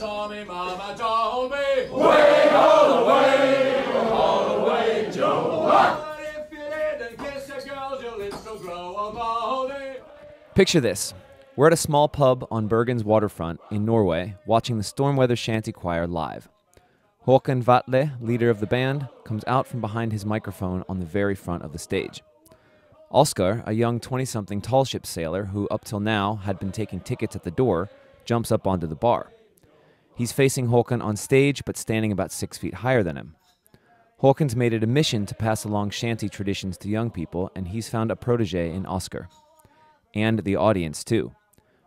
saw me mama told me. Way all the way, Joe. But if you didn't kiss a girl, your lips will grow a baldy. Picture this. We're at a small pub on Bergen's waterfront in Norway, watching the Storm Weather Shanty Choir live. Haakon Vatle, leader of the band, comes out from behind his microphone on the very front of the stage. Oskar, a young 20-something tallship sailor who up till now had been taking tickets at the door, jumps up onto the bar. He's facing Haakon on stage, but standing about 6 feet higher than him. Haakon's made it a mission to pass along shanty traditions to young people, and he's found a protege in Oskar. And the audience, too.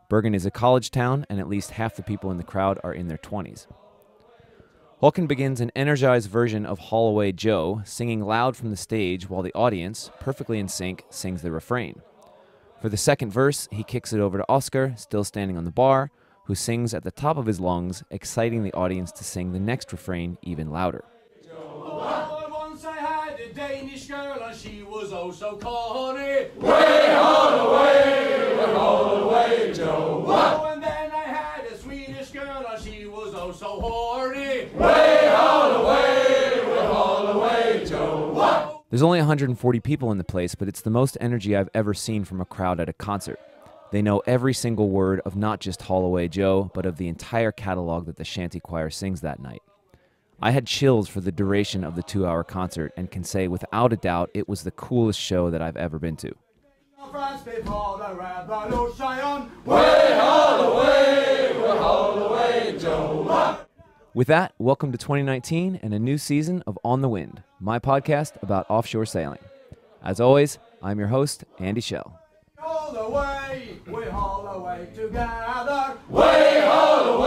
Bergen is a college town, and at least half the people in the crowd are in their 20s. Haakon begins an energized version of Haul Away Joe, singing loud from the stage while the audience, perfectly in sync, sings the refrain. For the second verse, he kicks it over to Oskar, still standing on the bar, who sings at the top of his lungs, exciting the audience to sing the next refrain even louder. Once I had a Danish girl and she was oh so corny. Way all the way, Joe. Oh, and then I had a Swedish girl and she was oh so horny. Way all the way, Joe. There's only 140 people in the place, but it's the most energy I've ever seen from a crowd at a concert. They know every single word of not just Haul Away Joe, but of the entire catalog that the Shanty Choir sings that night. I had chills for the duration of the 2-hour concert and can say without a doubt it was the coolest show that I've ever been to. With that, welcome to 2019 and a new season of On the Wind, my podcast about offshore sailing. As always, I'm your host, Andy Schell. All the way, we haul away together. Way all the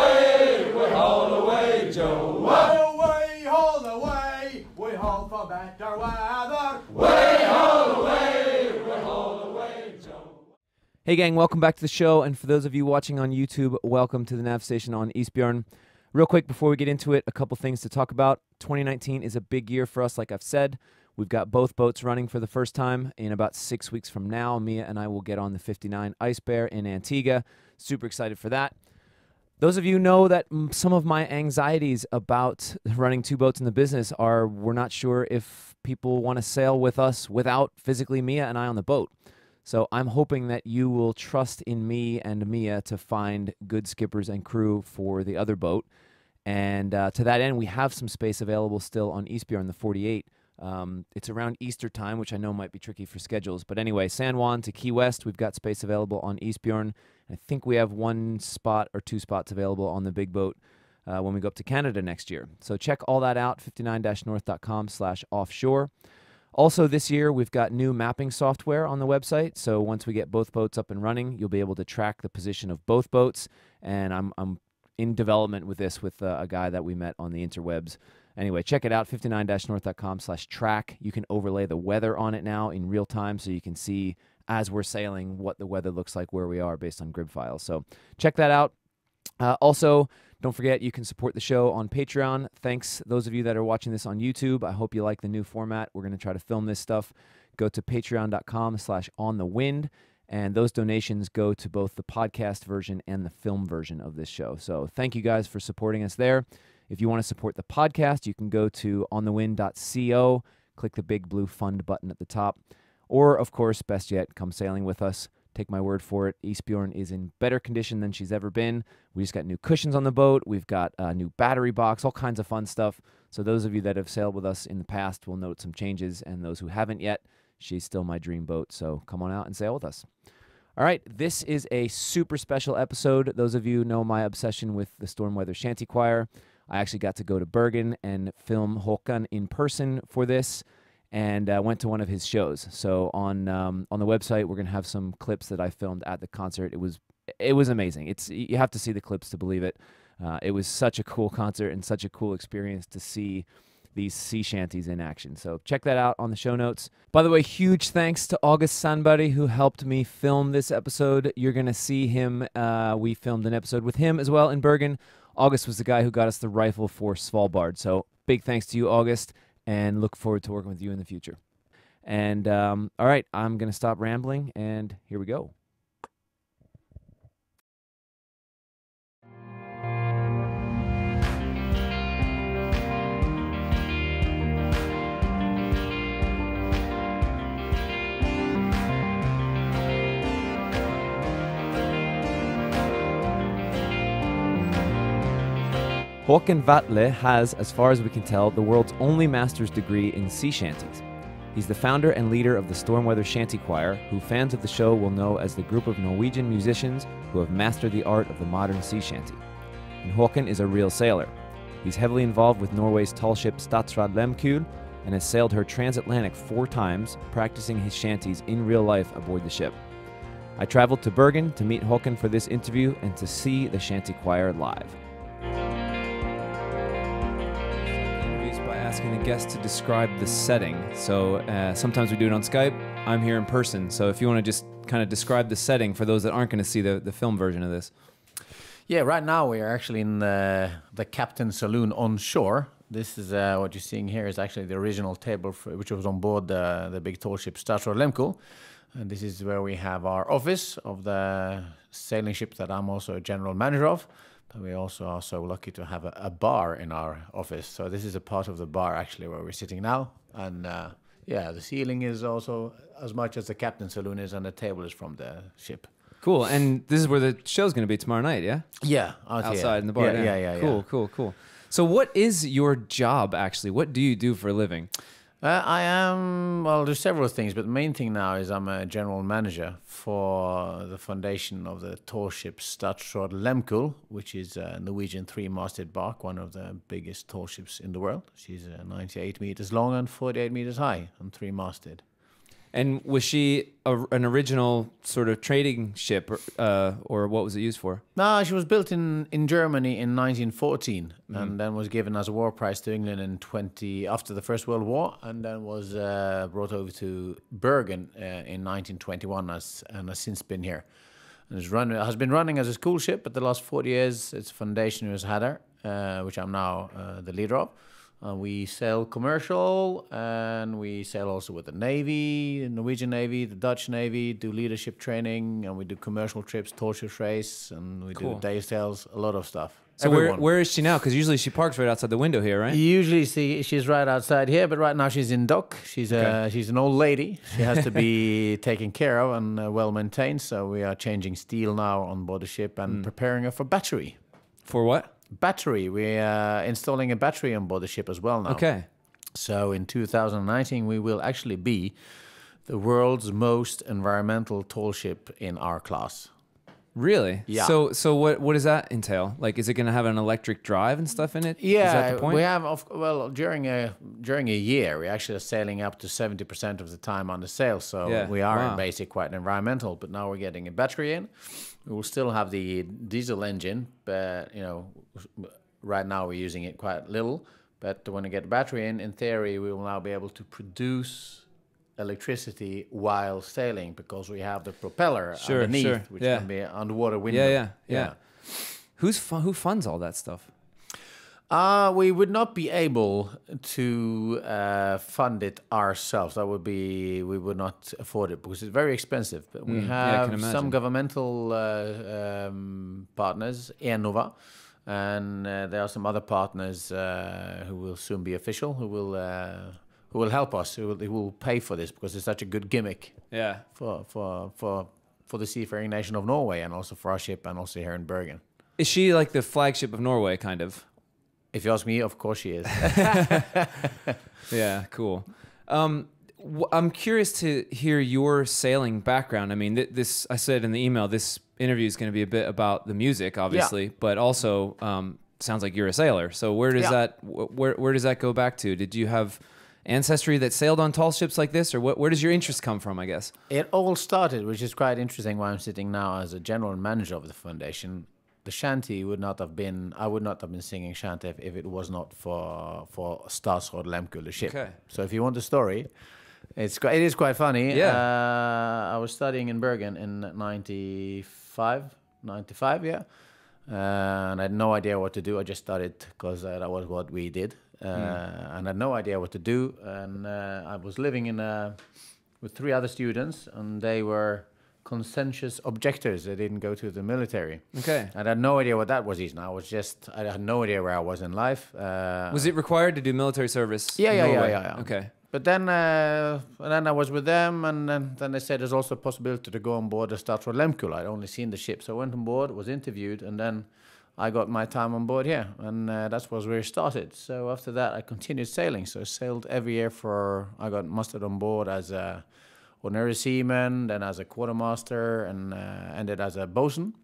way, Joe. Way haul away, we haul for better weather. Way all the way, Joe. Hey gang, welcome back to the show, and for those of you watching on YouTube, welcome to the nav station on ISBJORN. Real quick before we get into it, a couple things to talk about. 2019 is a big year for us, like I've said. We've got both boats running for the first time. In about 6 weeks from now, Mia and I will get on the 59 Ice Bear in Antigua. Super excited for that. Those of you know that some of my anxieties about running two boats in the business are we're not sure if people want to sail with us without physically Mia and I on the boat. So I'm hoping that you will trust in me and Mia to find good skippers and crew for the other boat. And to that end, we have some space available still on ISBJORN, the 48. It's around Easter time, which I know might be tricky for schedules. But anyway, San Juan to Key West, we've got space available on ISBJORN. I think we have 1 spot or 2 spots available on the big boat when we go up to Canada next year. So check all that out, 59-north.com/offshore. Also this year, we've got new mapping software on the website. So once we get both boats up and running, you'll be able to track the position of both boats. And I'm in development with this with a guy that we met on the interwebs. Anyway, check it out, 59-north.com/track. You can overlay the weather on it now in real time so you can see as we're sailing what the weather looks like where we are based on grid files. So check that out. Also, don't forget you can support the show on Patreon. Thanks those of you that are watching this on YouTube. I hope you like the new format. We're going to try to film this stuff. Go to patreon.com/onthewind. And those donations go to both the podcast version and the film version of this show. So thank you guys for supporting us there. If you want to support the podcast, you can go to onthewind.co, click the big blue fund button at the top. Or, of course, best yet, come sailing with us. Take my word for it. ISBJORN is in better condition than she's ever been. We just got new cushions on the boat. We've got a new battery box, all kinds of fun stuff. So those of you that have sailed with us in the past will note some changes, and those who haven't yet, she's still my dream boat. So come on out and sail with us. All right, this is a super special episode. Those of you know my obsession with the Storm Weather Shanty Choir. I actually got to go to Bergen and film Haakon in person for this, and went to one of his shows. So on the website, we're gonna have some clips that I filmed at the concert. It was amazing. You have to see the clips to believe it. It was such a cool concert and such a cool experience to see these sea shanties in action. So check that out on the show notes. By the way, huge thanks to August Sandberg who helped me film this episode. You're gonna see him. We filmed an episode with him as well in Bergen. August was the guy who got us the rifle for Svalbard. So big thanks to you, August, and look forward to working with you in the future. And all right, I'm going to stop rambling, and here we go. Haakon Vatle has, as far as we can tell, the world's only master's degree in sea shanties. He's the founder and leader of the Storm Weather Shanty Choir, who fans of the show will know as the group of Norwegian musicians who have mastered the art of the modern sea shanty. And Haakon is a real sailor. He's heavily involved with Norway's tallship Lemkul and has sailed her transatlantic 4 times, practicing his shanties in real life aboard the ship. I traveled to Bergen to meet Haakon for this interview and to see the Shanty Choir live. Interviews by asking the guests to describe the setting. So sometimes we do it on Skype. I'm here in person. So if you want to just kind of describe the setting for those that aren't going to see the film version of this. Yeah, right now we are actually in the Captain's Saloon on shore. This is what you're seeing here is actually the original table which was on board the big tall ship Lemkul. And this is where we have our office of the sailing ship that I'm also a general manager of. But we also are so lucky to have a bar in our office. So this is a part of the bar actually where we're sitting now. And yeah, the ceiling is also as much as the Captain's Saloon is, and the table is from the ship. Cool. And this is where the show's going to be tomorrow night, yeah? Yeah. Outside in the bar. Yeah. Cool. So what is your job, actually? What do you do for a living? I am, well, there's several things, but the main thing now is I'm a general manager for the foundation of the tall ship Lemkul, which is a Norwegian 3-masted bark, one of the biggest tall ships in the world. She's 98 meters long and 48 meters high and 3-masted. And was she an original sort of trading ship, or what was it used for? No, she was built in Germany in 1914, and then was given as a war prize to England after the First World War, and then was brought over to Bergen in 1921, and has since been here. And has been running as a school ship, but the last 40 years its foundation was had her, which I'm now the leader of. We sail commercial, and we sail also with the Navy, the Norwegian Navy, the Dutch Navy, do leadership training, and we do commercial trips, tall ship race, and we do day sails, a lot of stuff. So where is she now? Because usually she parks right outside the window here, right? Usually she's right outside here, but right now she's in dock. She's an old lady. She has to be taken care of and well maintained, so we are changing steel now on board the ship and preparing her for battery. For what? Battery. We're installing a battery on board the ship as well now. Okay. So in 2019 we will actually be the world's most environmental tall ship in our class. Really? Yeah. So what does that entail? Like, is it going to have an electric drive and stuff in it? Yeah. Is that the point? We have. Well, during a year, we actually are sailing up to 70% of the time on the sail. So we are in basic quite environmental. But now we're getting a battery in. We will still have the diesel engine, but right now we're using it quite little. But when we get the battery in theory, we will now be able to produce electricity while sailing because we have the propeller underneath, which can be an underwater window. Yeah. Who funds all that stuff? We would not be able to fund it ourselves. We would not afford it because it's very expensive. But we have some governmental partners, Enova, and there are some other partners who will soon be official, who will help us, who will pay for this because it's such a good gimmick. Yeah. For the seafaring nation of Norway and also for our ship and also here in Bergen. Is she like the flagship of Norway, kind of? If you ask me, of course she is. Yeah, cool. I'm curious to hear your sailing background. I mean, I said in the email, this interview is going to be a bit about the music, obviously, but also sounds like you're a sailor. So where does that go back to? Did you have ancestry that sailed on tall ships like this, or where does your interest come from, I guess? It all started, which is quite interesting, why I'm sitting now as a general manager of the foundation. The shanty would not have been, I would not have been singing shanty if it was not for Lemkul, the ship. Okay. So if you want the story, it is quite funny. Yeah. I was studying in Bergen in 95, yeah. And I had no idea what to do. I just studied because that was what we did. And I had no idea what to do. And I was living with 3 other students, and they were conscientious objectors. They didn't go to the military. Okay. And I had no idea what that was even. I had no idea where I was in life. Was it required to do military service? Yeah. Okay. But then I was with them, and then they said there's also a possibility to go on board the Lemkul. I'd only seen the ship, so I went on board, was interviewed, and then I got my time on board here, and that was where it started. So after that, I continued sailing. So I sailed every year I got mustered on board as a ordinary seaman, then as a quartermaster, and ended as a bosun.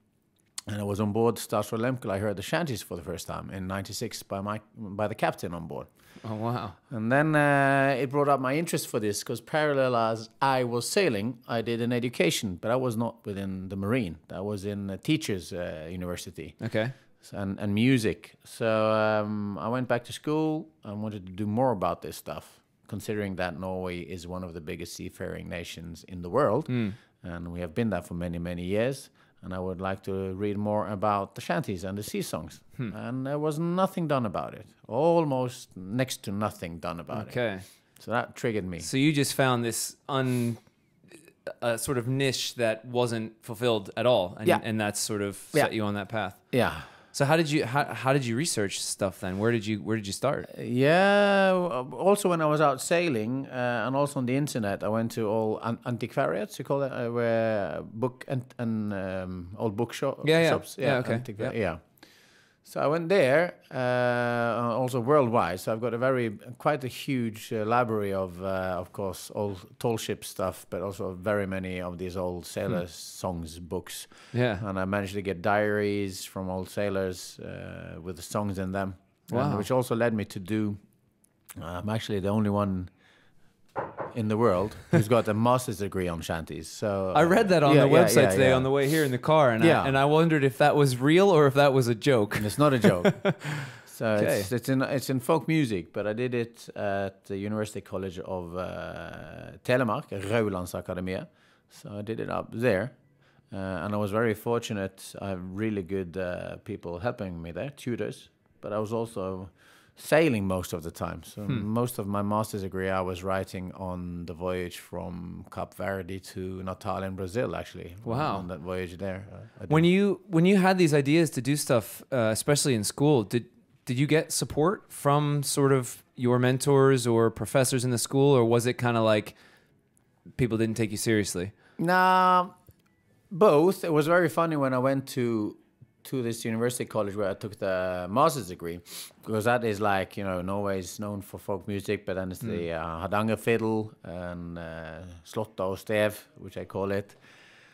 And I was on board Statsråd Lehmkuhl. I heard the shanties for the first time in '96 by the captain on board. Oh, wow. And then it brought up my interest for this, because parallel as I was sailing, I did an education, but I was not within the marine. I was in a teacher's university. Okay. And music. So I went back to school and wanted to do more about this stuff, considering that Norway is one of the biggest seafaring nations in the world. And we have been there for many, many years. And I would like to read more about the shanties and the sea songs. And there was nothing done about it. Almost next to nothing done about it. Okay. So that triggered me. So you just found this sort of niche that wasn't fulfilled at all, and that's sort of set you on that path. Yeah. So how did you research stuff then? Where did you start? Yeah, also when I was out sailing and also on the internet, I went to all antiquariats, you call it, where book and old book shops. Yeah, okay. Yeah. So I went there, also worldwide. So I've got quite a huge library of course, old tallship stuff, but also very many of these old sailor songs books. Yeah. And I managed to get diaries from old sailors with the songs in them. Wow. Which also led me to do, I'm actually the only one in the world who's got a master's degree on shanties. So I read that on the website today on the way here in the car, and I wondered if that was real or if that was a joke. And it's not a joke. So it's in folk music, but I did it at the University College of Telemark, Raulandsakademiet. So I did it up there, and I was very fortunate. I have really good people helping me there, tutors, but I was also sailing most of the time. So most of my master's degree I was writing on the voyage from Cape Verde to Natal in Brazil, actually. Wow. On that voyage there. When you had these ideas to do stuff, especially in school, did you get support from sort of your mentors or professors in the school, or was it kind of like people didn't take you seriously? Nah, both. It was very funny when I went to this university college where I took the master's degree, because that is like, Norway is known for folk music, but then it's the Hardanger fiddle and Slåtta og Stev, which I call it.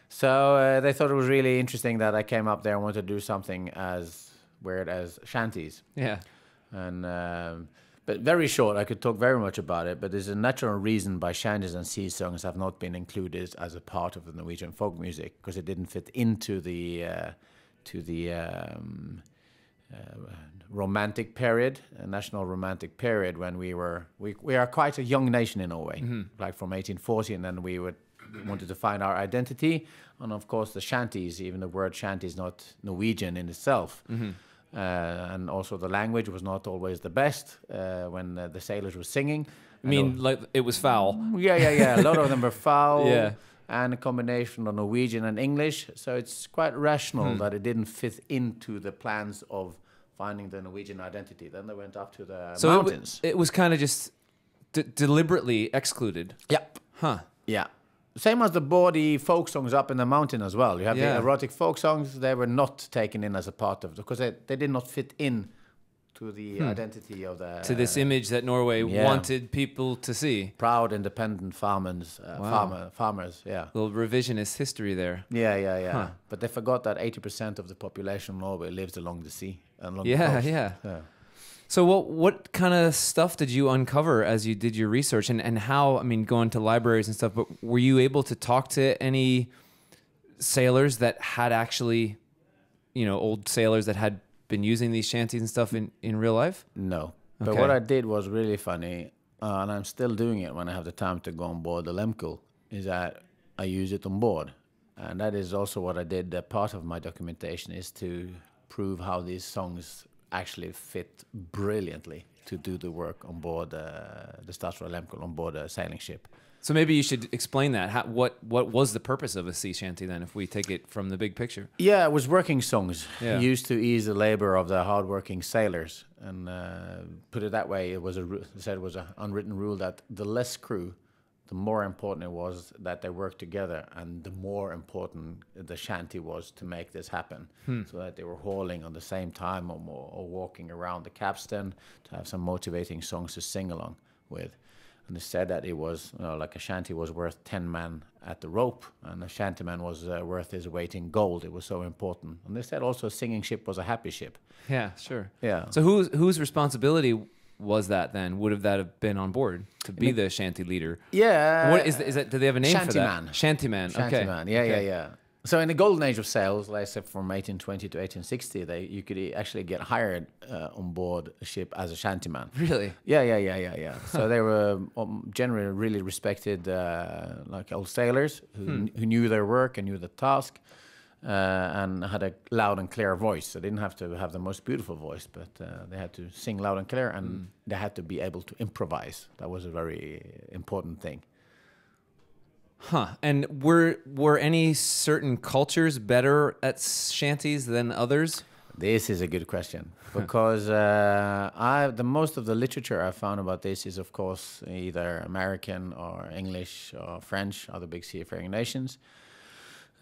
So they thought it was really interesting that I came up there and wanted to do something as weird as shanties. Yeah. And but very short, I could talk very much about it, but there's a natural reason why shanties and sea songs have not been included as a part of the Norwegian folk music, because it didn't fit into the romantic period, a national romantic period, when we are quite a young nation in Norway, like from 1840, and then we wanted to find our identity, and of course the shanties, even the word shanty is not Norwegian in itself, and also the language was not always the best when the sailors were singing. I mean, like it was foul. Yeah. A lot of them were foul. Yeah. And a combination of Norwegian and English. So it's quite rational that it didn't fit into the plans of finding the Norwegian identity. Then they went up to the mountains. It was kind of just deliberately excluded. Yeah. Huh. Yeah. Same as the bawdy folk songs up in the mountain as well. You have the erotic folk songs. They were not taken in as a part of it, because they did not fit in to the identity of the... To this image that Norway wanted people to see. Proud, independent farmers, yeah. Little revisionist history there. Yeah. Huh. But they forgot that 80% of the population of Norway lives along the sea. Along the coast. Yeah. So what kind of stuff did you uncover as you did your research? And how, I mean, going to libraries and stuff, but were you able to talk to any sailors that had actually, old sailors that had been using these shanties and stuff in real life? No. But what I did was really funny, and I'm still doing it when I have the time to go on board the Lehmkuhl, is that I use it on board. And that is also what I did. Part of my documentation is to prove how these songs actually fit brilliantly to do the work on board the Statsråd Lehmkuhl, on board a sailing ship. So maybe you should explain that. What was the purpose of a sea shanty then, if we take it from the big picture? Yeah, it was working songs used to ease the labor of the hard-working sailors. And put it that way, it was an unwritten rule that the less crew, the more important it was that they worked together, and the more important the shanty was to make this happen. So that they were hauling on the same time or walking around the capstan to have some motivating songs to sing along with. And they said that it was, like a shanty was worth 10 men at the rope, and a shantyman was worth his weight in gold. It was so important. And they said also a singing ship was a happy ship. Yeah, sure. Yeah. So whose responsibility was that then? Would that have been on board to be the shanty leader? Yeah. What is that? Do they have a name for that? Shantyman. Okay. Shantyman. Yeah. So in the golden age of sails, like I said, from 1820 to 1860, you could actually get hired on board a ship as a shantyman. Really? Yeah. So they were generally really respected, like old sailors who knew their work and knew the task, and had a loud and clear voice. So they didn't have to have the most beautiful voice, but they had to sing loud and clear, and they had to be able to improvise. That was a very important thing. Huh. And were any certain cultures better at shanties than others? This is a good question, because the most of the literature I found about this is, of course, either American or English or French, other big seafaring nations.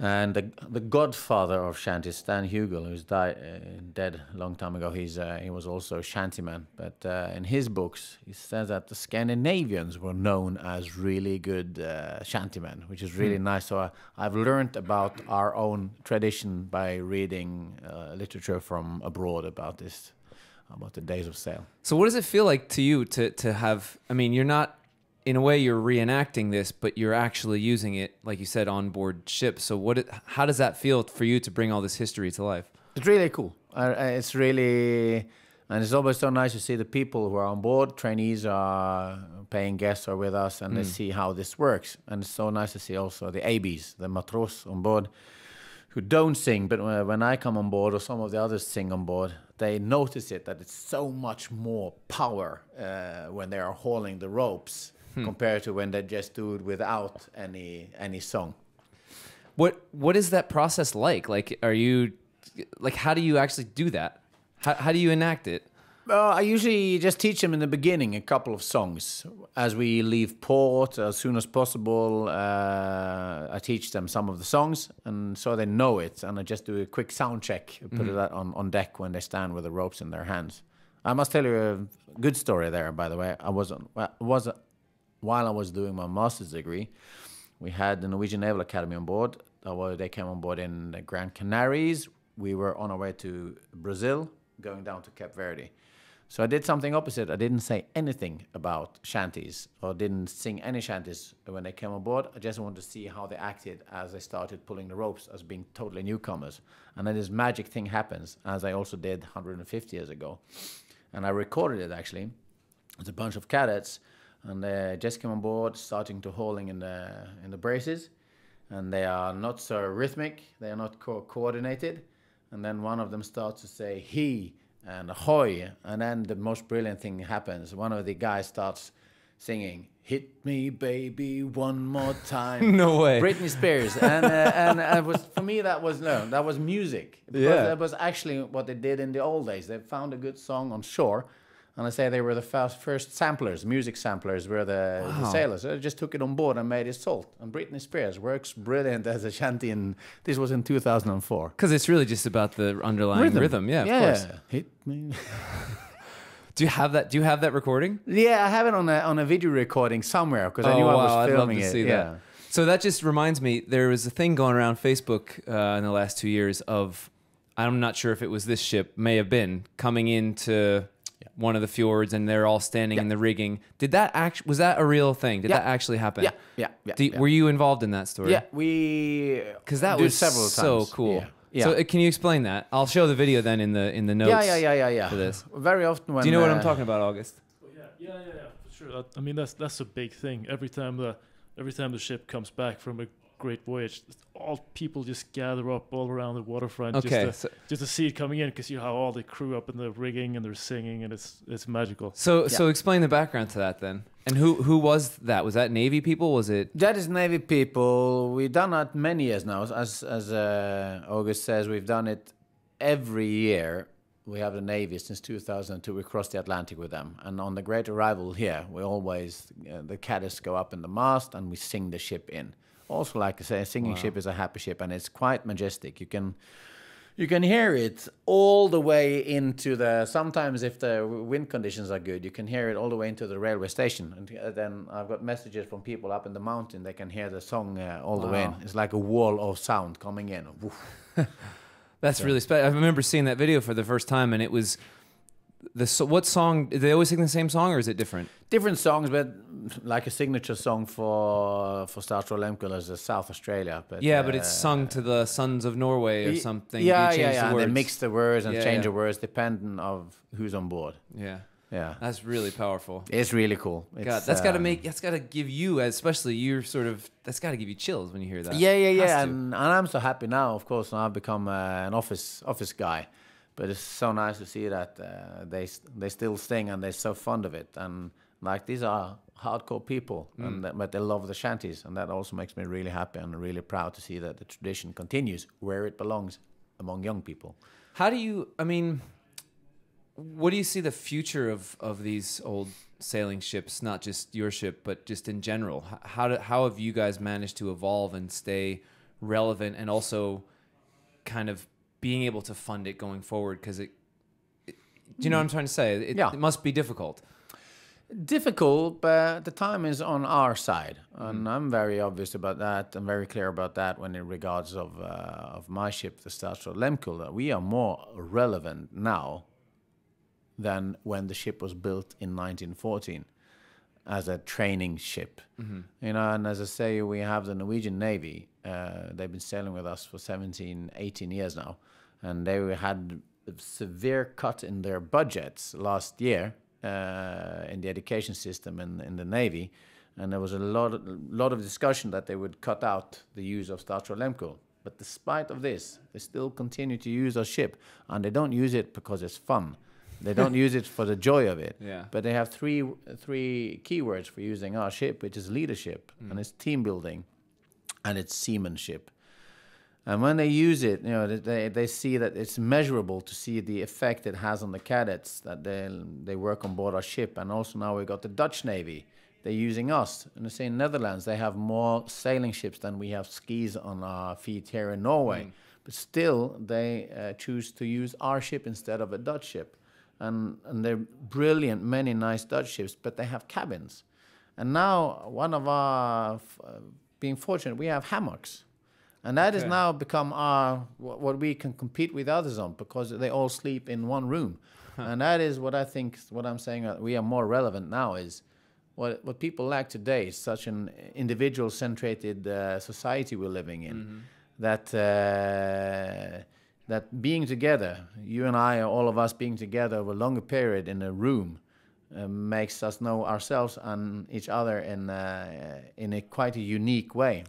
And the godfather of shanties, Stan Hugel, who's dead a long time ago, he was also a shantyman. But in his books, he says that the Scandinavians were known as really good shantymen, which is really nice. So I've learned about our own tradition by reading literature from abroad about this, about the days of sail. So what does it feel like to you to have? I mean, you're not. In a way, you're reenacting this, but you're actually using it, like you said, on board ships. So how does that feel for you to bring all this history to life? It's really cool. It's really, and it's always so nice to see the people who are on board. Trainees are paying guests are with us, and they see how this works. And it's so nice to see also the ABs, the matros on board, who don't sing, but when I come on board or some of the others sing on board, they notice that it's so much more power when they are hauling the ropes. Compared to when they just do it without any song. What is that process like? Like, how do you actually do that? How do you enact it? I usually just teach them in the beginning a couple of songs. As we leave port, as soon as possible, I teach them some of the songs, and so they know it. And I just do a quick sound check, put it on deck when they stand with the ropes in their hands. I must tell you a good story there, by the way. While I was doing my master's degree, we had the Norwegian Naval Academy on board. They came on board in the Grand Canaries. We were on our way to Brazil, going down to Cape Verde. So I did something opposite. I didn't say anything about shanties or didn't sing any shanties when they came on board. I just wanted to see how they acted as they started pulling the ropes as being totally newcomers. And then this magic thing happens, as I also did 150 years ago. And I recorded it, actually. It's a bunch of cadets. And they just came on board, starting to hauling in the braces, and they are not so rhythmic. They are not coordinated. And then one of them starts to say "he" and "ahoy," and then the most brilliant thing happens. One of the guys starts singing "Hit me, baby, one more time." No way. Britney Spears, and it was, for me, that was music. Because that was actually what they did in the old days. They found a good song on shore. And I say they were the first samplers, music samplers, were the sailors. They just took it on board and made it salt. And Britney Spears works brilliant as a shanty, and this was in 2004. Because it's really just about the underlying rhythm. Yeah, of course. Hit me. Do you have that? Do you have that recording? Yeah, I have it on a video recording somewhere because I knew I was filming I'd love to see it. that. So that just reminds me, there was a thing going around Facebook in the last 2 years of, I'm not sure if it was this ship, may have been, coming into one of the fjords, and they're all standing in the rigging. Did that was that a real thing? Did that actually happen? Yeah. Were you involved in that story? Yeah, we because that was several so times. cool. Yeah. So can you explain that? I'll show the video then in the notes. Yeah. For this. Very often when do you know what I'm talking about, August? Yeah, for sure. I mean, that's a big thing. Every time the ship comes back from a great voyage, all people just gather up all around the waterfront just to see it coming in, because you have all the crew up in the rigging and they're singing, and it's magical. So explain the background to that then. And who was that? Was that Navy people? Was it? That is Navy people. We've done that many years now. As August says, we've done it every year we have the Navy since 2002. We crossed the Atlantic with them, and on the great arrival here, we always the cadets go up in the mast and we sing the ship in. Also, like I say, a singing ship is a happy ship, and it's quite majestic. You can hear it all the way into the. Sometimes, if the wind conditions are good, you can hear it all the way into the railway station. And then I've got messages from people up in the mountain. They can hear the song all the way in. It's like a wall of sound coming in. That's really special. I remember seeing that video for the first time, and it was what song? Do they always sing the same song, or is it different? Different songs, but like a signature song for Statsråd Lehmkuhl is South Australia. But yeah, but it's sung to the Sons of Norway or something. Yeah, The They mix the words and change the yeah. words depending of who's on board. Yeah, that's really powerful. It's really cool. God, that's got to give you, especially you, that's got to give you chills when you hear that. Yeah. And I'm so happy now. Of course, I've become an office guy. But it's so nice to see that they still sing and they're so fond of it. And like these are hardcore people, but they love the shanties, and that also makes me really happy and really proud to see that the tradition continues where it belongs, among young people. How do you? I mean, what do you see the future of these old sailing ships? Not just your ship, but just in general. How have you guys managed to evolve and stay relevant, and also kind of being able to fund it going forward? Because do you know what I'm trying to say? It must be difficult. Difficult, but the time is on our side, and I'm very obvious about that. I'm very clear about that when in regards of my ship, the Statsråd Lehmkuhl. We are more relevant now than when the ship was built in 1914 as a training ship. You know, and as I say, we have the Norwegian Navy. They've been sailing with us for 17, 18 years now, and they had a severe cut in their budgets last year in the education system in the Navy, and there was a lot of discussion that they would cut out the use of Statsråd Lehmkuhl. But despite of this, they still continue to use our ship, and they don't use it because it's fun. They don't use it for the joy of it. But they have three keywords for using our ship, which is leadership, and it's team building, and it's seamanship. And when they use it, you know, they see that it's measurable to see the effect it has on the cadets, that they work on board our ship. And also now we got the Dutch Navy. They're using us. And the same Netherlands, they have more sailing ships than we have skis on our feet here in Norway. But still, they choose to use our ship instead of a Dutch ship. And they're brilliant, many nice Dutch ships, but they have cabins. And now, one of our, being fortunate, we have hammocks. And that has now become what we can compete with others on, because they all sleep in one room. And that is what I think, what I'm saying, we are more relevant now is what people lack today is such an individual-centrated society we're living in. That being together, you and I, all of us being together over a longer period in a room, makes us know ourselves and each other in a quite a unique way.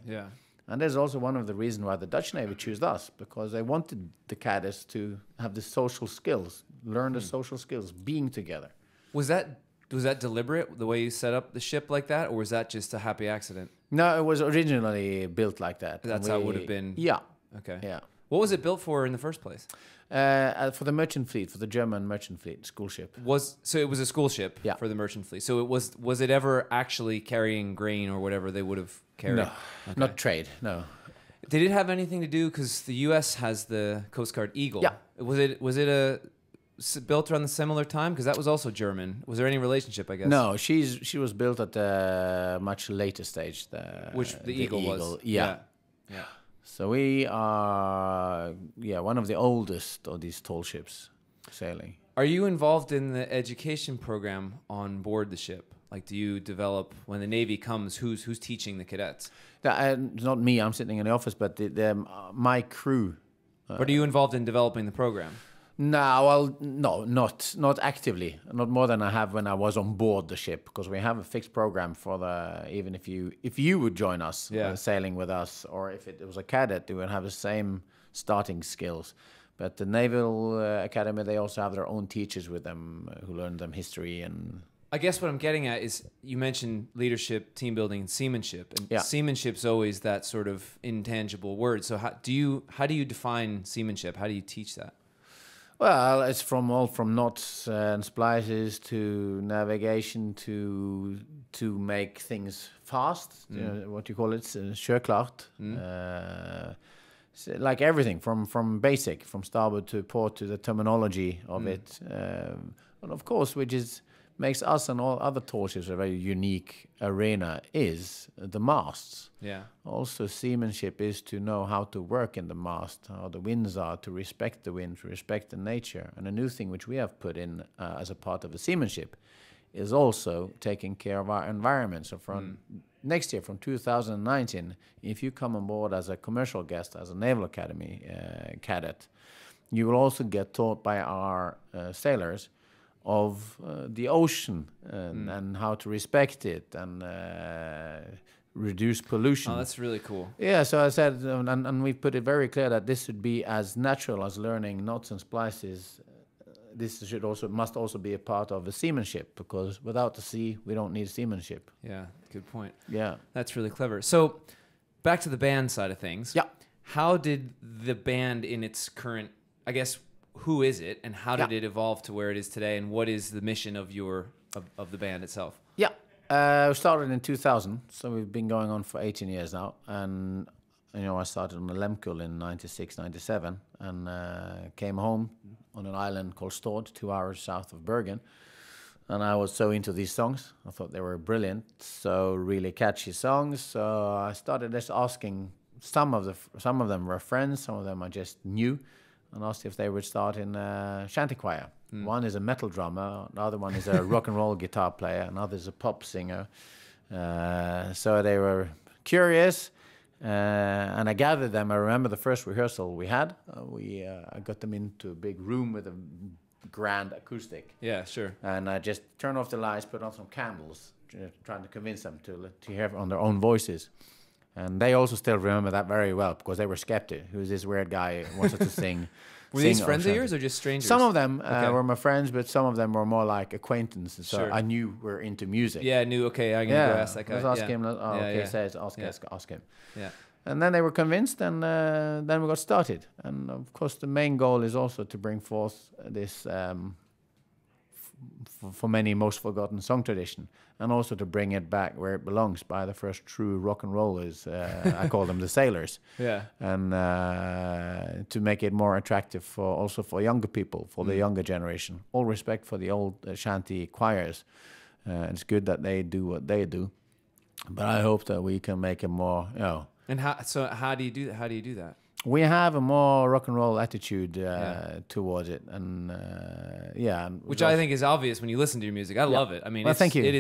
And there's also one of the reasons why the Dutch Navy chose us, because they wanted the cadets to have the social skills, learn the social skills, being together. Was that deliberate, the way you set up the ship like that, or was that just a happy accident? No, it was originally built like that. That's how it would have been? Yeah. Okay. Yeah. What was it built for in the first place? For the merchant fleet, for the German merchant fleet, school ship. So it was a school ship for the merchant fleet. So was it ever actually carrying grain or whatever they would have carried? No, not trade, no. Did it have anything to do, because the U.S. has the Coast Guard Eagle? Yeah. Was it built around the similar time? Because that was also German. Was there any relationship, I guess? No, she was built at a much later stage. The Eagle was? Yeah. So we are, one of the oldest of these tall ships sailing. Are you involved in the education program on board the ship? Like, do you develop, when the Navy comes, who's teaching the cadets? Not me, I'm sitting in the office, but my crew. But are you involved in developing the program? No, not actively. Not more than I have when I was on board the ship, because we have a fixed program for even if you would join us sailing with us, or if it was a cadet, they would have the same starting skills. But the Naval Academy, they also have their own teachers with them who learn them history. And I guess what I'm getting at is, you mentioned leadership, team building, and seamanship. And seamanship's always that sort of intangible word. So how do you define seamanship? How do you teach that? Well, it's from knots and splices to navigation to make things fast. You know, what you call it, sjöklart. So like everything from basic, from starboard to port, to the terminology of it, and of course, which makes us and all other tallships a very unique arena, is the masts. Yeah. Also, seamanship is to know how to work in the mast, how the winds are, to respect the wind, to respect the nature. And a new thing which we have put in as a part of the seamanship is also taking care of our environment. So from next year, from 2019, if you come on board as a commercial guest, as a Naval Academy cadet, you will also get taught by our sailors of the ocean and how to respect it and reduce pollution. Oh, that's really cool. Yeah, so I said, and we put it very clear that this should be as natural as learning knots and splices. This must also be a part of the seamanship, because without the sea, we don't need seamanship. Yeah, good point. Yeah. That's really clever. So back to the band side of things. Yeah. How did the band in its current, I guess, who is it, and how did it evolve to where it is today, and what is the mission of the band itself? Yeah, we started in 2000, so we've been going on for 18 years now, and I started on the Lemkull in 96, 97, and came home on an island called Stord, 2 hours south of Bergen, and I was so into these songs. I thought they were brilliant, so really catchy songs. So I started just asking. Some of them were friends, some of them I just knew, and asked if they would start in a shanty choir. One is a metal drummer, the other one is a rock and roll guitar player, another is a pop singer. So they were curious, and I gathered them. I remember the first rehearsal we had. I got them into a big room with a grand acoustic. Yeah, sure. And I just turned off the lights, put on some candles, trying to convince them to hear on their own voices. And they also still remember that very well, because they were skeptic. Who's this weird guy who wants us to sing? Were these friends of yours or just strangers? Some of them were my friends, but some of them were more like acquaintances. So Sure. I knew were into music. Yeah, I knew. Okay, I'm gonna go ask that guy. Let's ask him. Ask him. Yeah. And then they were convinced, and then we got started. And of course, the main goal is also to bring forth this, for many, most forgotten song tradition, and also to bring it back where it belongs by the first true rock and rollers. I call them the sailors. Yeah. And to make it more attractive for younger people, for the younger generation. All respect for the old shanty choirs. It's good that they do what they do, but I hope that we can make it more, And how do you do that? How do you do that? We have a more rock and roll attitude towards it, and which I think is obvious when you listen to your music. I love it. I mean, thank you. It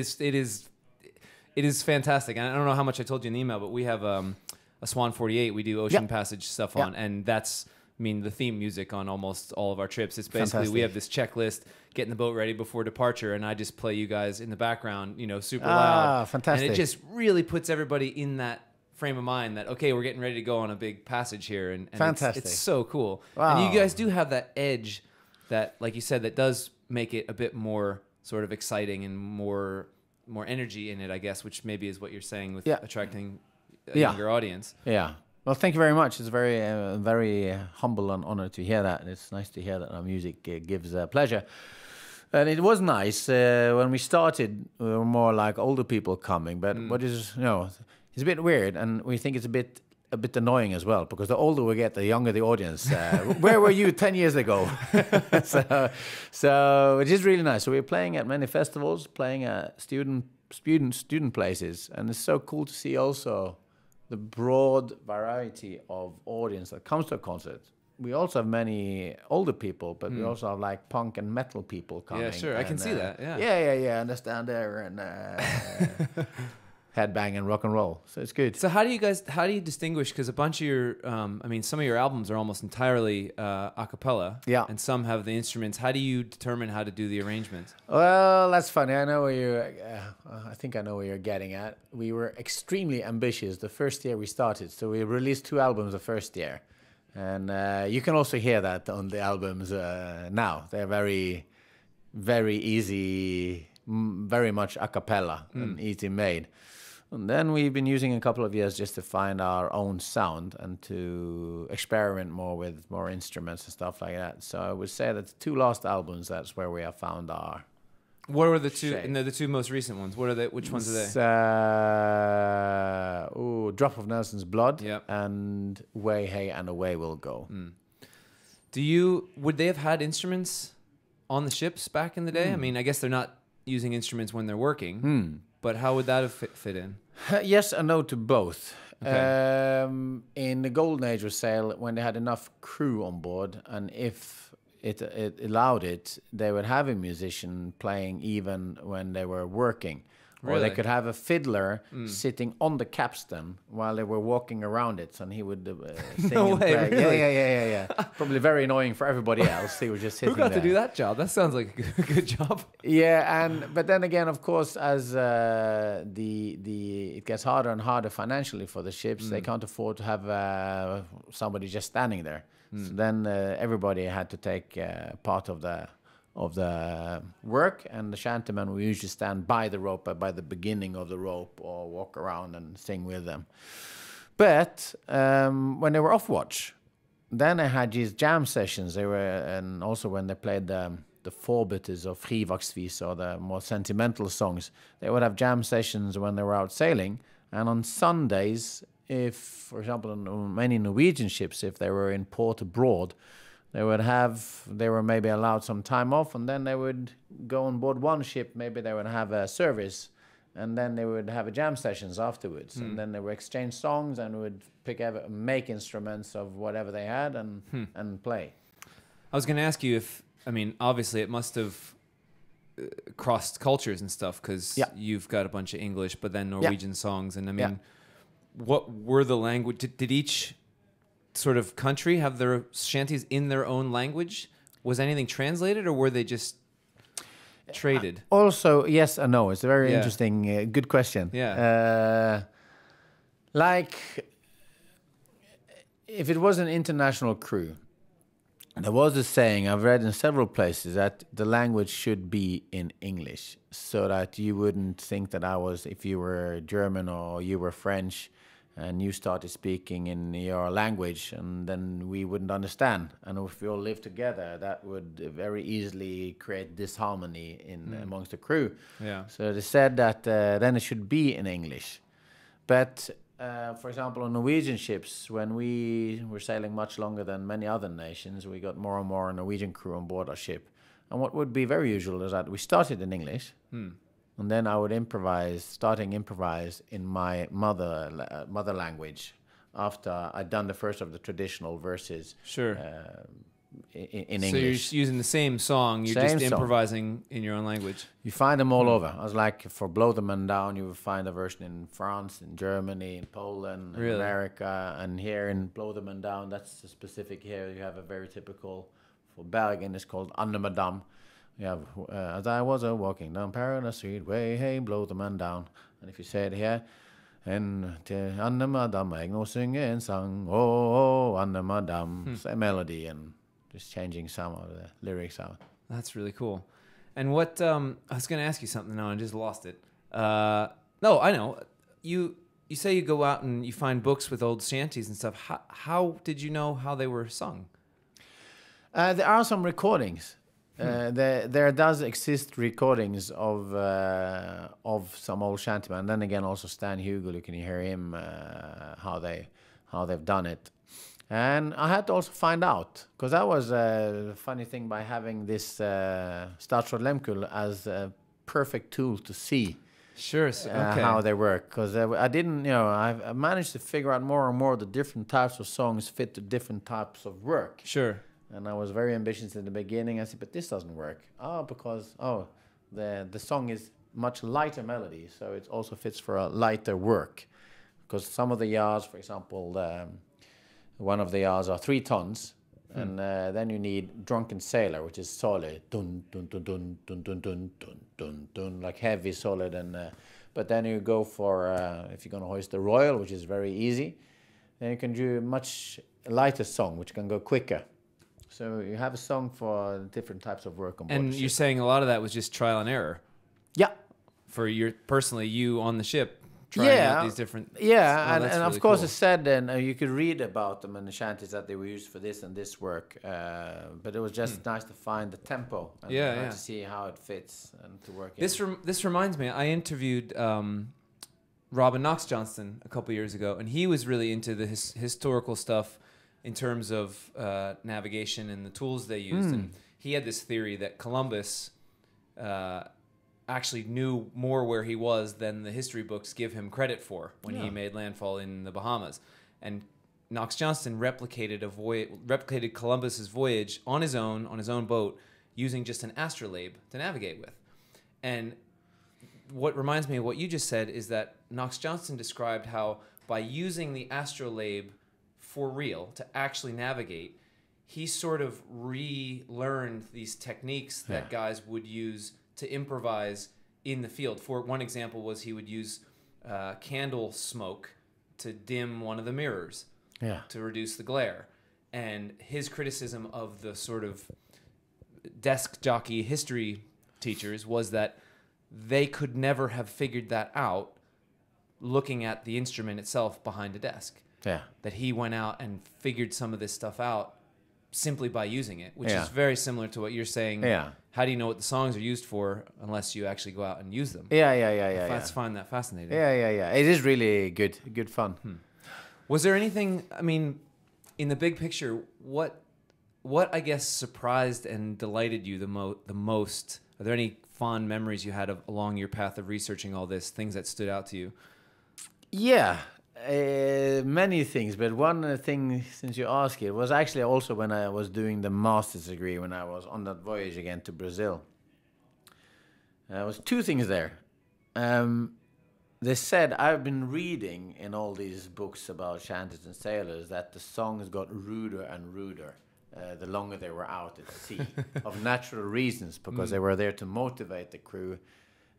is fantastic. And I don't know how much I told you in the email, but we have a Swan 48. We do Ocean Passage stuff on, and that's the theme music on almost all of our trips. It's basically we have this checklist, getting the boat ready before departure, and I just play you guys in the background, super loud. Fantastic! And it just really puts everybody in that frame of mind that, okay, we're getting ready to go on a big passage here, and fantastic. It's so cool. Wow. And you guys do have that edge that, like you said, that does make it a bit more sort of exciting and more energy in it, I guess, which maybe is what you're saying with attracting a younger audience. Yeah. Well, thank you very much. It's very, very humble and honored to hear that, and it's nice to hear that our music gives pleasure. And it was nice when we started. We were more like older people coming, but what is it's a bit weird, and we think it's a bit annoying as well, because the older we get, the younger the audience. Where were you 10 years ago? so it is really nice. So we're playing at many festivals, playing at student places, and it's so cool to see also the broad variety of audience that comes to a concert. We also have many older people, but we also have like punk and metal people coming. Yeah, sure, I can see that. Yeah, yeah. And they stand there and headbang and rock and roll. So it's good. So how do you distinguish? Because a bunch of your, some of your albums are almost entirely a cappella. Yeah. And some have the instruments. How do you determine how to do the arrangements? Well, that's funny. I know where I think I know where you're getting at. We were extremely ambitious the first year we started. So we released 2 albums the first year. And you can also hear that on the albums now. They're very, very easy, very much a cappella and easy made. And then we've been using a couple of years just to find our own sound and to experiment more with more instruments and stuff like that. So I would say that the 2 last albums, that's where we have found our. What were the two? And the 2 most recent ones. What are they? Which ones are they? Drop of Nelson's Blood. Yep. And Way Hey and Away We'll Go. Would they have had instruments on the ships back in the day? I mean, I guess they're not using instruments when they're working. But how would that have fit in? Yes and no to both. Okay. In the golden age of sail, when they had enough crew on board, and if it allowed it, they would have a musician playing even when they were working. Or they could have a fiddler sitting on the capstan while they were walking around it, and he would sing No and way, play. really? Yeah. Probably very annoying for everybody else. He was just sitting Who got there. to do that job? That sounds like a good job. Yeah, but then again, of course, as it gets harder and harder financially for the ships, they can't afford to have somebody just standing there. So then everybody had to take part of the work, and the shantymen will usually stand by the rope, by the beginning of the rope, or walk around and sing with them. But when they were off watch, then they had these jam sessions. And also when they played the forbitters or frivaktsvis, or the more sentimental songs, they would have jam sessions when they were out sailing. And on Sundays, if, for example, on many Norwegian ships, if they were in port abroad, they were maybe allowed some time off, and then they would go on board one ship. Maybe they would have a service, and then they would have a jam sessions afterwards. And then they would exchange songs and would make instruments of whatever they had and play. I was going to ask you if, I mean, obviously it must have crossed cultures and stuff, because you've got a bunch of English, but then Norwegian songs. And I mean, what were the language? Did each sort of country have their shanties in their own language? Was anything translated, or were they just traded? Also, yes and no. It's a very interesting, good question. Yeah. Like, if it was an international crew, there was a saying I've read in several places that the language should be in English, so that you wouldn't think that if you were German or you were French, and you started speaking in your language, and then we wouldn't understand. And if we all lived together, that would very easily create disharmony amongst the crew. Yeah. So they said that then it should be in English. But, for example, on Norwegian ships, when we were sailing much longer than many other nations, we got more and more Norwegian crew on board our ship. And what would be very usual is that we started in English, and then I would improvise in my mother language after I'd done the first of the traditional verses. Sure. In so English. You're using the same song, you're just improvising in your own language. You find them all over. I was like, for Blow the Man Down, you will find a version in France, in Germany, in Poland, in America, and here in Blow the Man Down, that's specific here. You have a very typical, for Bergen, it's called Anne Madame. You have, as I was walking down Paradise Street, way, hey, blow the man down. And if you say it here, and Anne Madame, jeg nå synge en sang, oh, Anne Madame. It's a melody, and just changing some of the lyrics out. That's really cool. And what, I was going to ask you something now, and I just lost it. No, I know. You say you go out and you find books with old shanties and stuff. How did you know how they were sung? There are some recordings. There does exist recordings of some old shantymen. Then again, also Stan Hugel, you can hear him how they've done it. And I had to also find out, because that was a funny thing by having this Statsråd Lemkull as a perfect tool to see. Sure. Okay. How they work, because I didn't, I managed to figure out more and more the different types of songs fit to different types of work. Sure. And I was very ambitious in the beginning. I said, but this doesn't work. Because the song is much lighter melody, so it also fits for a lighter work. Because some of the yards, for example, one of the yards are 3 tons, and then you need Drunken Sailor, which is solid, dun dun dun dun dun dun dun dun dun dun, like heavy, solid. And but then you go for if you're gonna hoist the Royal, which is very easy, then you can do a much lighter song, which can go quicker. So you have a song for different types of work on board. And you're saying a lot of that was just trial and error. Yeah. For you on the ship, trying out these different. And really of course cool. it's said then you could read about them in the shanties that they were used for this and this work, but it was just nice to find the tempo and to see how it fits and to work. This reminds me, I interviewed Robin Knox Johnston a couple years ago, and he was really into the historical stuff in terms of navigation and the tools they used, and he had this theory that Columbus actually knew more where he was than the history books give him credit for when he made landfall in the Bahamas. And Knox Johnston replicated Columbus's voyage on his own boat, using just an astrolabe to navigate with. And what reminds me of what you just said is that Knox Johnston described how by using the astrolabe for real to actually navigate, he sort of relearned these techniques that guys would use to improvise in the field. For one example was he would use candle smoke to dim one of the mirrors to reduce the glare. And his criticism of the sort of desk jockey history teachers was that they could never have figured that out looking at the instrument itself behind a desk. Yeah. That he went out and figured some of this stuff out simply by using it, which is very similar to what you're saying. Yeah. How do you know what the songs are used for unless you actually go out and use them? I find that fascinating. It is really good fun. Was there anything, I mean, in the big picture, what I guess surprised and delighted you the most? Are there any fond memories you had along your path of researching all this, things that stood out to you? Yeah. Many things, but one thing, since you asked it, was actually also when I was doing the master's degree, when I was on that voyage again to Brazil. There was two things there. They said, I've been reading in all these books about shanties and sailors that the songs got ruder and ruder the longer they were out at sea, of natural reasons, because they were there to motivate the crew.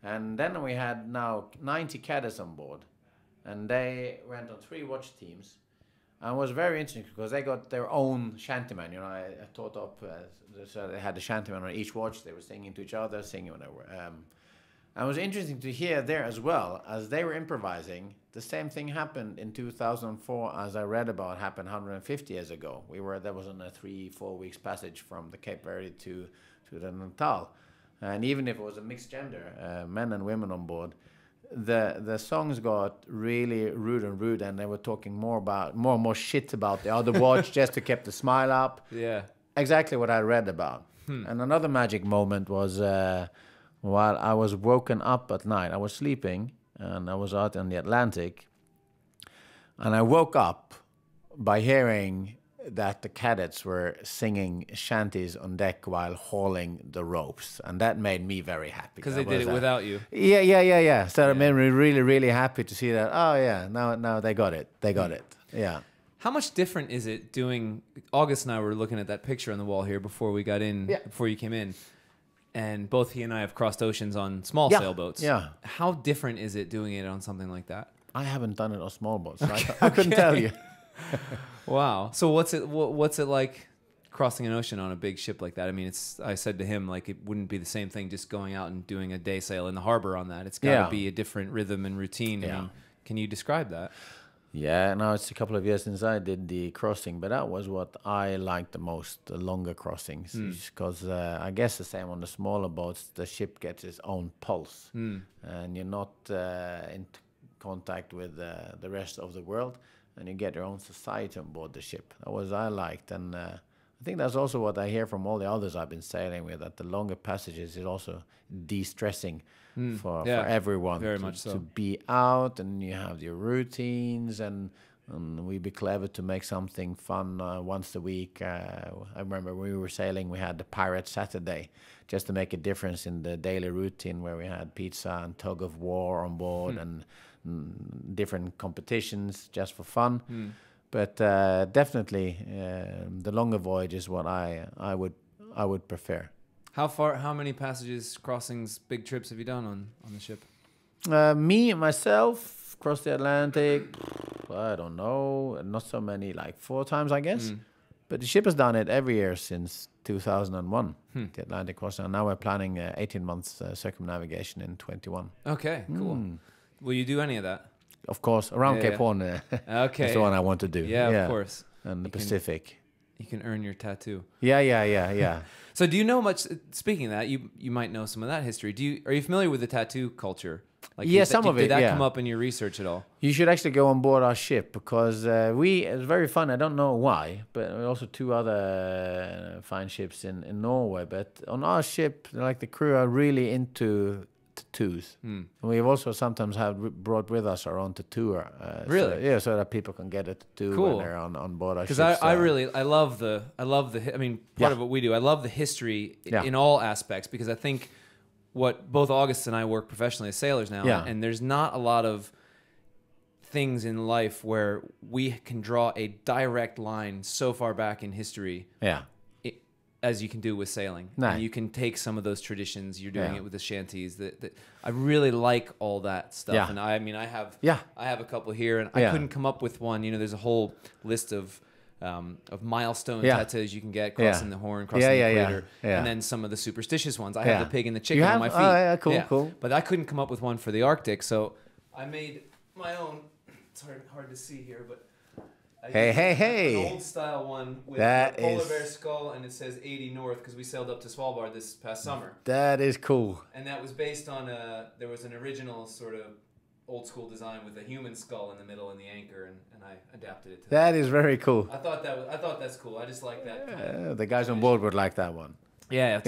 And then we had now 90 cadets on board. And they went on 3 watch teams, and it was very interesting because they got their own shantyman. You know, I taught up. So they had a shantyman on each watch. They were singing to each other, singing when they were. And it was interesting to hear there as well, as they were improvising. The same thing happened in 2004, as I read about, happened 150 years ago. That was on a 3-4 weeks passage from the Cape Verde to the Natal, and even if it was a mixed gender, men and women on board. The songs got really rude, and they were talking more and more shit about the other watch just to keep the smile up. Yeah, exactly what I read about. And another magic moment was while I was woken up at night. I was sleeping, and I was out in the Atlantic, and I woke up by hearing that the cadets were singing shanties on deck while hauling the ropes, and that made me very happy. Because they did it without you. Yeah. So it made me really, really happy to see that. Oh yeah, now they got it. They got it. Yeah. How much different is it doing? August and I were looking at that picture on the wall here before we got in, before you came in, and both he and I have crossed oceans on small sailboats. Yeah. How different is it doing it on something like that? I haven't done it on small boats. So I couldn't tell you. Wow. So what's it like crossing an ocean on a big ship like that? I mean, I said to him, like, it wouldn't be the same thing just going out and doing a day sail in the harbor on that. It's got to be a different rhythm and routine. I mean, can you describe that? Yeah, now it's a couple of years since I did the crossing, but that was what I liked the most, the longer crossings, because I guess the same on the smaller boats, the ship gets its own pulse, and you're not in contact with the rest of the world, and you get your own society on board the ship. That was I liked, and I think that's also what I hear from all the others I've been sailing with, that the longer passages is also de-stressing for everyone. Very much so. To be out, and you have your routines, and we be clever to make something fun once a week. I remember when we were sailing, we had the Pirate Saturday, just to make a difference in the daily routine, where we had pizza and tug of war on board, and different competitions just for fun. But definitely the longer voyage is what I would prefer. How many passages, crossings, big trips have you done on the ship? Me, myself, across the Atlantic, I don't know, not so many, like 4 times, I guess. But the ship has done it every year since 2001, the Atlantic crossing. And now we're planning 18 months circumnavigation in 21. Okay, cool. Will you do any of that? of course, around Cape Horn. Okay. That's the one I want to do. Yeah, of course. And the Pacific. You can earn your tattoo. Yeah. So do you know much? Speaking of that, you might know some of that history. Are you familiar with the tattoo culture? Like, some of it. Did that come up in your research at all? You should actually go on board our ship because it's very fun. I don't know why, but also 2 other fine ships in Norway. But on our ship, like the crew are really into tattoos. We've also sometimes brought with us our own tattooer. Really? So that people can get a tattoo when they're on board our ship. Because I love the I mean, part of what we do. I love the history in all aspects because I think what both August and I work professionally as sailors now, and there's not a lot of things in life where we can draw a direct line so far back in history. As you can do with sailing. And you can take some of those traditions. You're doing it with the shanties. I really like all that stuff. And I mean, I have a couple here, and I couldn't come up with one. You know, there's a whole list of milestone tattoos you can get, crossing the horn, crossing the equator, and then some of the superstitious ones. I have the pig and the chicken on my feet. Cool. But I couldn't come up with one for the Arctic, so I made my own. It's hard to see here, but. Hey! An old style one with a polar bear skull, and it says 80 north because we sailed up to Svalbard this past summer. That is cool. And that was based on there was an original sort of old school design with a human skull in the middle and the anchor, and I adapted it to that. That is very cool. I thought that's cool. I just like that. Kind of the guys on board would like that one. Yeah.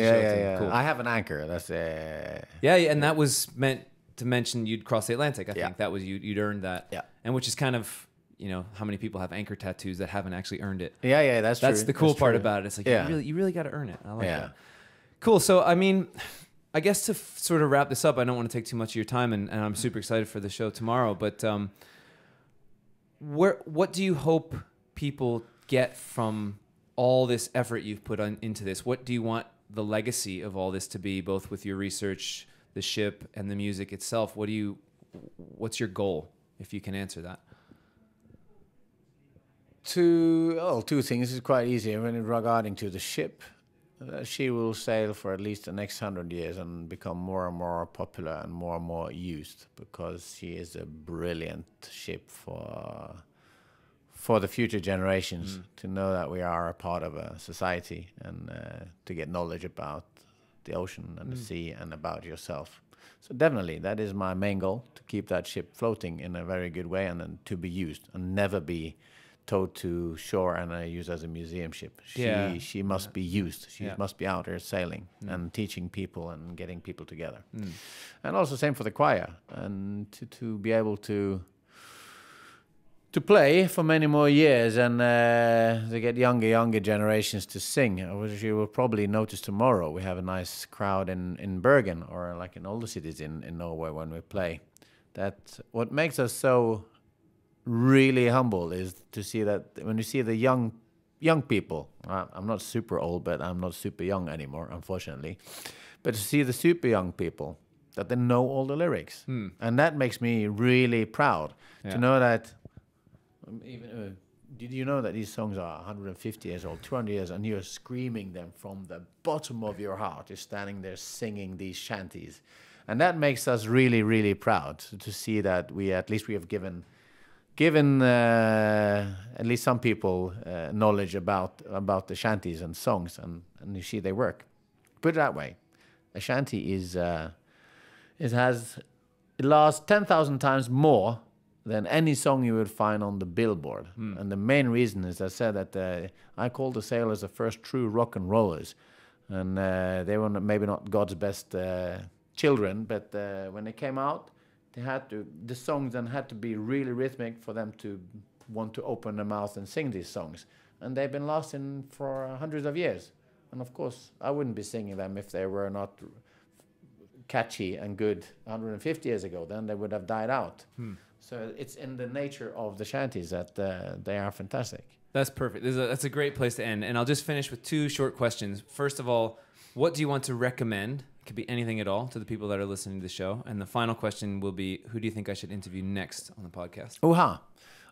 Cool. I have an anchor. That's and that was meant to mention you'd cross the Atlantic. I think that was you'd earned that. Yeah. And which is kind of. You know, how many people have anchor tattoos that haven't actually earned it? Yeah, that's true. That's the cool part about it. It's like, you really got to earn it. I like that. Cool. So, I mean, I guess to sort of wrap this up, I don't want to take too much of your time, and I'm super excited for the show tomorrow, but what do you hope people get from all this effort you've put into this? What do you want the legacy of all this to be, both with your research, the ship, and the music itself? What's your goal, if you can answer that? 2 things is quite easy. When regarding to the ship, she will sail for at least the next 100 years and become more and more popular and more used because she is a brilliant ship for the future generations to know that we are a part of a society and to get knowledge about the ocean and the sea and about yourself. So definitely, that is my main goal, to keep that ship floating in a very good way and then to be used and never be towed to shore and used as a museum ship. She must be used. She must be out there sailing and teaching people and getting people together. And also same for the choir, and to be able to play for many more years and to get younger generations to sing. Which you will probably notice tomorrow. We have a nice crowd in Bergen, or like in older cities in Norway when we play. That what makes us so really humble is to see that when you see the young people, I'm not super old, but I'm not super young anymore, unfortunately, but to see the super young people, that they know all the lyrics. And that makes me really proud to know that even did you know that these songs are 150 years old, 200 years, and you're screaming them from the bottom of your heart. You're standing there singing these shanties, and that makes us really, really proud to see that we have given at least some people knowledge about the shanties and songs, and you see they work. Put it that way, a shanty it lasts 10,000 times more than any song you would find on the billboard. And the main reason is I said that I call the sailors the first true rock and rollers, and they were maybe not God's best children, but when they came out, the songs then had to be really rhythmic for them to want to open their mouth and sing these songs. And they've been lasting for hundreds of years. And of course, I wouldn't be singing them if they were not catchy and good 150 years ago. Then they would have died out. So it's in the nature of the shanties that they are fantastic. That's perfect. That's a great place to end. And I'll just finish with 2 short questions. First of all, what do you want to recommend? It could be anything at all to the people that are listening to the show. And the final question will be, who do you think I should interview next on the podcast?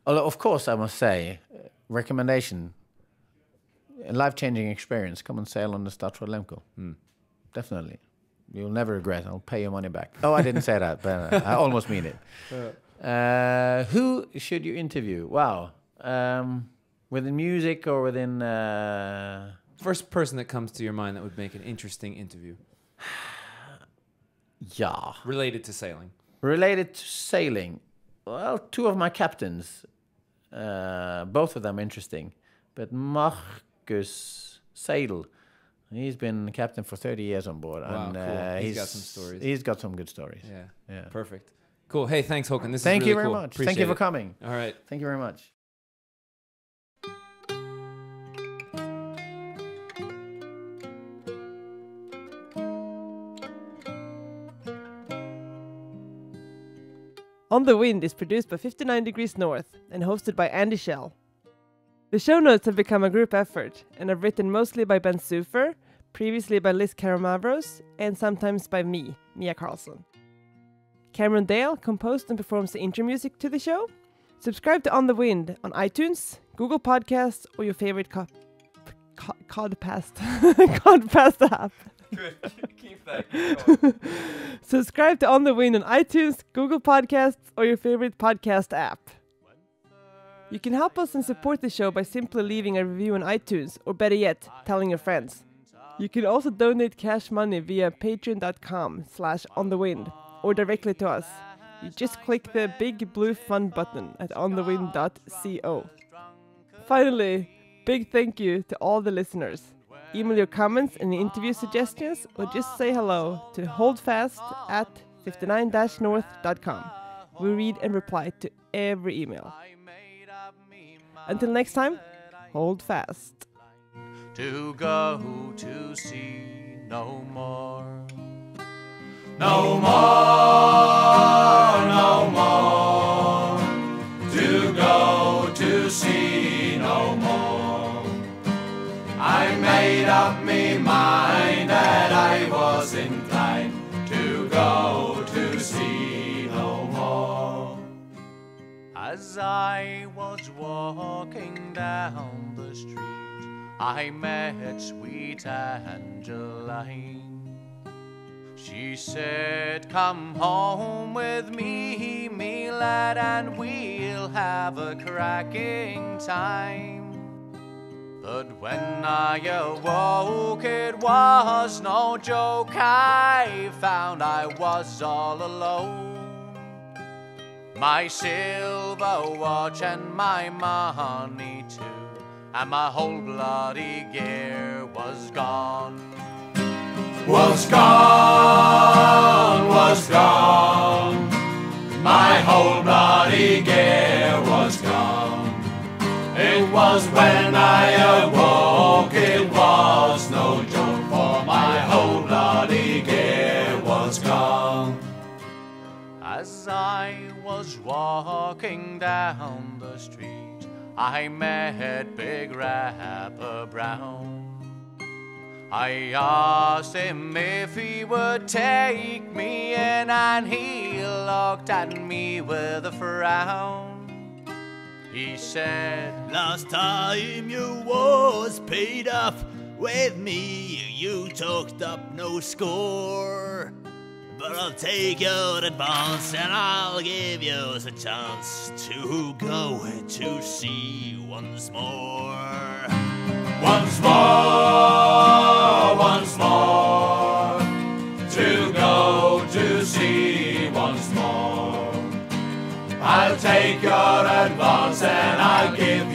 Of course, I must say, recommendation, a life-changing experience. Come and sail on the Statsråd Lemko. Definitely. You'll never regret. I'll pay your money back. Oh, I didn't say that, but I almost mean it. Who should you interview? Wow. Within music or within... First person that comes to your mind that would make an interesting interview. Yeah. Related to sailing. Related to sailing. Well, two of my captains. Both of them interesting. But Marcus Seidel, he's been captain for 30 years on board. Wow, and cool. He's got some stories. He's got some good stories. Yeah. Perfect. Cool. Hey, thanks, Haakon. This Thank is really you very cool. much. Appreciate Thank you for it. coming. All right. Thank you very much. On the Wind is produced by 59 Degrees North and hosted by Andy Schell. The show notes have become a group effort and are written mostly by Ben Sufer, previously by Liz Karamavros, and sometimes by me, Mia Karlsson. Cameron Dale composed and performs the intro music to the show. Subscribe to On the Wind on iTunes, Google Podcasts, or your favorite Codcast app. Good. Keep that going. Subscribe to On the Wind on iTunes, Google Podcasts, or your favorite podcast app. You can help us and support the show by simply leaving a review on iTunes, or better yet, telling your friends. You can also donate cash money via patreon.com/onthewind, or directly to us. You just click the big blue fund button at onthewind.co. Finally, big thank you to all the listeners. Email your comments and interview suggestions, or just say hello to holdfast@59-north.com. We read and reply to every email. Until next time, hold fast. To go to sea no more. No more, no more. To go to sea no more. I made up me mind that I was inclined to go to sea no more. As I was walking down the street, I met sweet Angeline. She said, come home with me, me lad, and we'll have a cracking time. But when I awoke, it was no joke. I found I was all alone. My silver watch and my money too, and my whole bloody gear was gone. Was gone, was gone. My whole bloody gear was gone. It was when I awoke, it was no joke, for my whole bloody gear was gone. As I was walking down the street, I met Big Rapper Brown. I asked him if he would take me in, and he looked at me with a frown. He said, last time you was paid up with me, you talked up no score. But I'll take your advance and I'll give you a chance to go to sea once more. once more, once more, to go to sea once more. I'll take your advance and I'll give